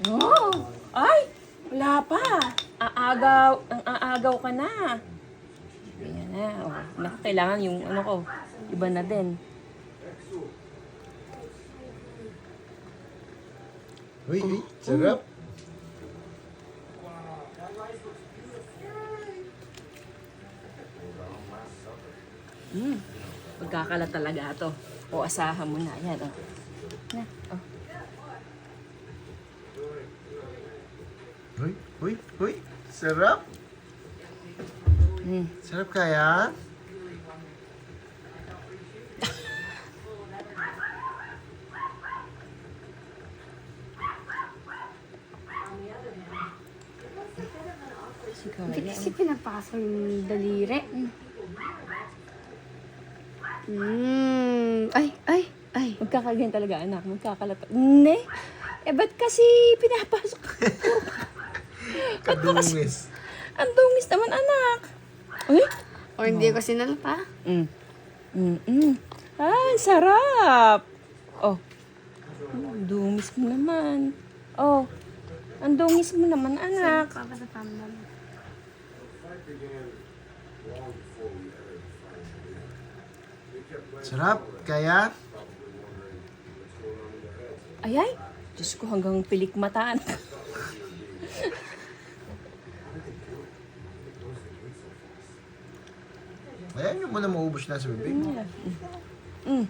Oh! Ay! Wala pa. Ang aagaw ka na. Ayan na. Oh. Naku, kailangan yung ano ko. Iba na din. Uy, uy, sarap. Magkakalat talaga to. O, asahan mo na. Ayan, oh. Na, oh. Uy, uy, uy, sarap. Sarap kaya? Siguro, Hindi yan. kasi pinapasok yung daliri. Ay. Magkakaganyan talaga, anak. Magkakalat. Ne? Eh, ba't kasi pinapasok? Kadungis. Ang dungis naman, anak. Uy? O hindi ko sinalpa. Ay, sarap. Oh. Dungis mo naman. Oh. Ang dungis mo naman, anak. Papatapamdam. Sarap kaya? Ay. Diyos ko, hanggang pilik mataan. Ayan yung muna maubos na sa bibig. Yeah.